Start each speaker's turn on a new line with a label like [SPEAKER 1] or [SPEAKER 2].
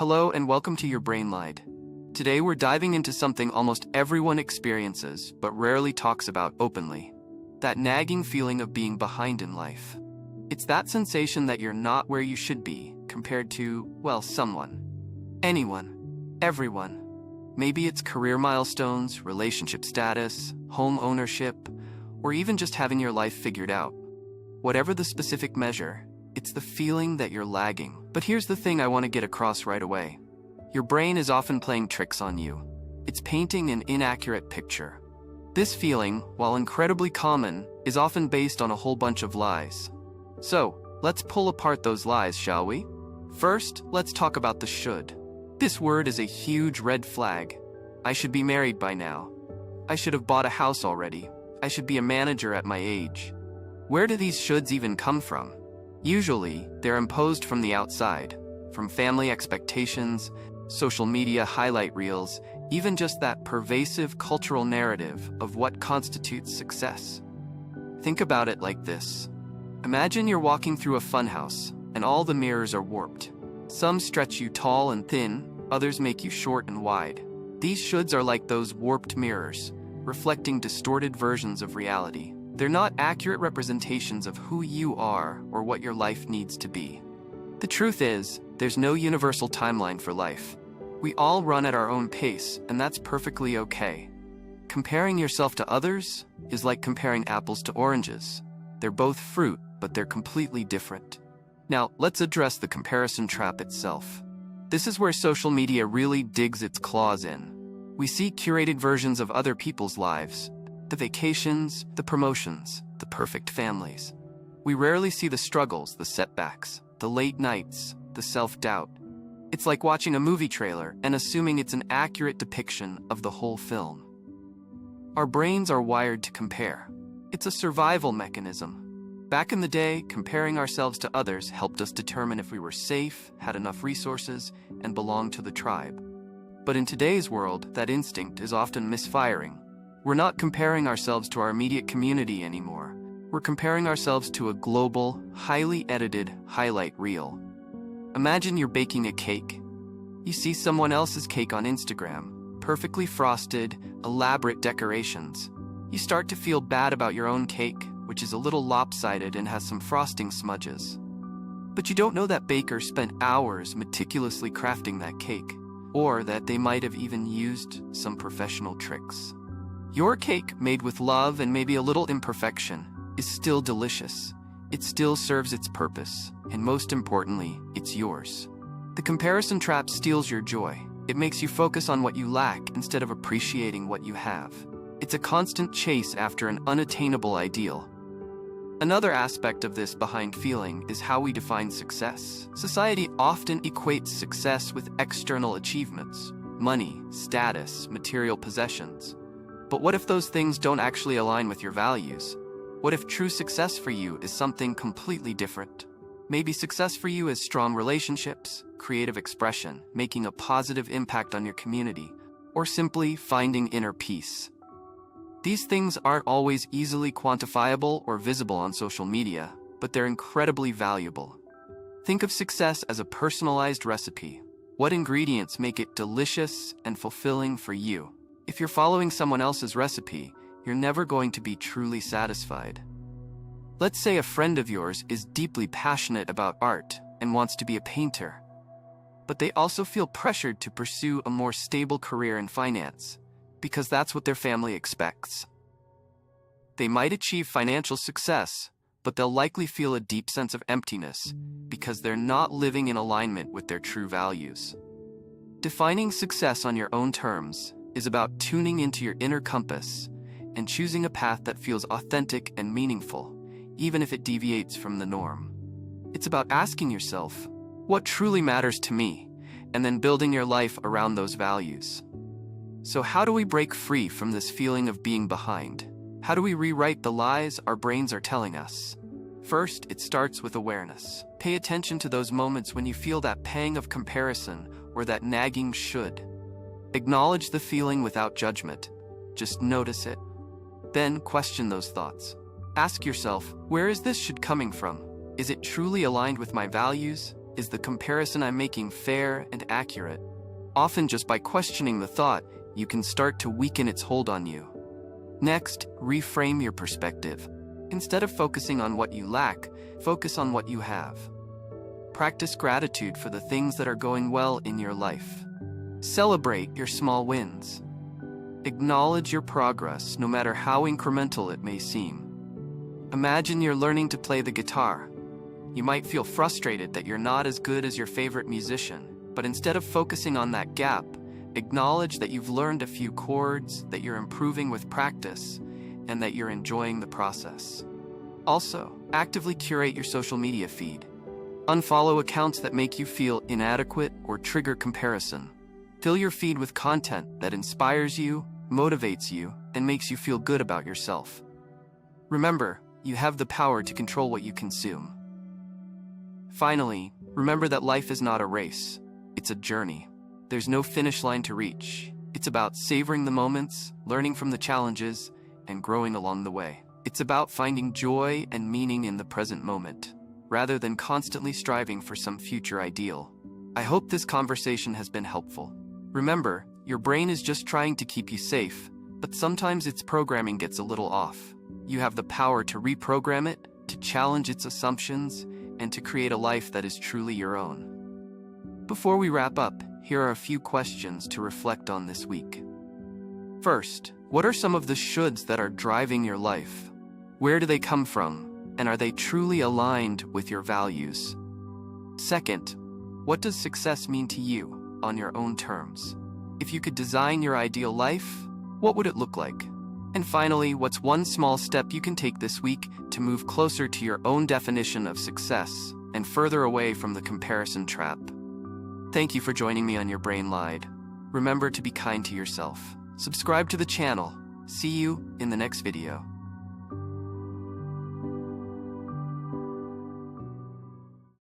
[SPEAKER 1] Hello and welcome to Your Brain Lied. Today we're diving into something almost everyone experiences but rarely talks about openly. That nagging feeling of being behind in life. It's that sensation that you're not where you should be compared to, well, someone. Anyone. Everyone. Maybe it's career milestones, relationship status, home ownership, or even just having your life figured out. Whatever the specific measure, it's the feeling that you're lagging. But here's the thing I want to get across right away. Your brain is often playing tricks on you. It's painting an inaccurate picture. This feeling, while incredibly common, is often based on a whole bunch of lies. So, let's pull apart those lies, shall we? First, let's talk about the should. This word is a huge red flag. I should be married by now. I should have bought a house already. I should be a manager at my age. Where do these shoulds even come from? Usually, they're imposed from the outside, from family expectations, social media highlight reels, even just that pervasive cultural narrative of what constitutes success. Think about it like this. Imagine you're walking through a funhouse, and all the mirrors are warped. Some stretch you tall and thin, others make you short and wide. These shoulds are like those warped mirrors, reflecting distorted versions of reality. They're not accurate representations of who you are or what your life needs to be. The truth is, there's no universal timeline for life. We all run at our own pace, and that's perfectly okay. Comparing yourself to others is like comparing apples to oranges. They're both fruit, but they're completely different. Now, let's address the comparison trap itself. This is where social media really digs its claws in. We see curated versions of other people's lives, the vacations, the promotions, the perfect families. We rarely see the struggles, the setbacks, the late nights, the self-doubt. It's like watching a movie trailer and assuming it's an accurate depiction of the whole film. Our brains are wired to compare. It's a survival mechanism. Back in the day, comparing ourselves to others helped us determine if we were safe, had enough resources, and belonged to the tribe. But in today's world, that instinct is often misfiring. We're not comparing ourselves to our immediate community anymore. We're comparing ourselves to a global, highly edited highlight reel. Imagine you're baking a cake. You see someone else's cake on Instagram, perfectly frosted, elaborate decorations. You start to feel bad about your own cake, which is a little lopsided and has some frosting smudges. But you don't know that baker spent hours meticulously crafting that cake, or that they might have even used some professional tricks. Your cake, made with love and maybe a little imperfection, is still delicious. It still serves its purpose, and most importantly, it's yours. The comparison trap steals your joy. It makes you focus on what you lack instead of appreciating what you have. It's a constant chase after an unattainable ideal. Another aspect of this behind feeling is how we define success. Society often equates success with external achievements, money, status, material possessions. But what if those things don't actually align with your values? What if true success for you is something completely different? Maybe success for you is strong relationships, creative expression, making a positive impact on your community, or simply finding inner peace. These things aren't always easily quantifiable or visible on social media, but they're incredibly valuable. Think of success as a personalized recipe. What ingredients make it delicious and fulfilling for you? If you're following someone else's recipe, you're never going to be truly satisfied. Let's say a friend of yours is deeply passionate about art and wants to be a painter, but they also feel pressured to pursue a more stable career in finance, because that's what their family expects. They might achieve financial success, but they'll likely feel a deep sense of emptiness because they're not living in alignment with their true values. Defining success on your own terms is about tuning into your inner compass and choosing a path that feels authentic and meaningful, even if it deviates from the norm. It's about asking yourself, what truly matters to me, and then building your life around those values. So how do we break free from this feeling of being behind? How do we rewrite the lies our brains are telling us? First, it starts with awareness. Pay attention to those moments when you feel that pang of comparison or that nagging should. Acknowledge the feeling without judgment. Just notice it. Then question those thoughts. Ask yourself, where is this should coming from? Is it truly aligned with my values? Is the comparison I'm making fair and accurate? Often just by questioning the thought, you can start to weaken its hold on you. Next, reframe your perspective. Instead of focusing on what you lack, focus on what you have. Practice gratitude for the things that are going well in your life. Celebrate your small wins. Acknowledge your progress, no matter how incremental it may seem. Imagine you're learning to play the guitar. You might feel frustrated that you're not as good as your favorite musician, but instead of focusing on that gap, acknowledge that you've learned a few chords, that you're improving with practice, and that you're enjoying the process. Also, actively curate your social media feed. Unfollow accounts that make you feel inadequate or trigger comparison. Fill your feed with content that inspires you, motivates you, and makes you feel good about yourself. Remember, you have the power to control what you consume. Finally, remember that life is not a race. It's a journey. There's no finish line to reach. It's about savoring the moments, learning from the challenges, and growing along the way. It's about finding joy and meaning in the present moment, rather than constantly striving for some future ideal. I hope this conversation has been helpful. Remember, your brain is just trying to keep you safe, but sometimes its programming gets a little off. You have the power to reprogram it, to challenge its assumptions, and to create a life that is truly your own. Before we wrap up, here are a few questions to reflect on this week. First, what are some of the shoulds that are driving your life? Where do they come from, and are they truly aligned with your values? Second, what does success mean to you on your own terms? If you could design your ideal life, what would it look like? And finally, what's one small step you can take this week to move closer to your own definition of success and further away from the comparison trap? Thank you for joining me on Your Brain Lied. Remember to be kind to yourself. Subscribe to the channel. See you in the next video.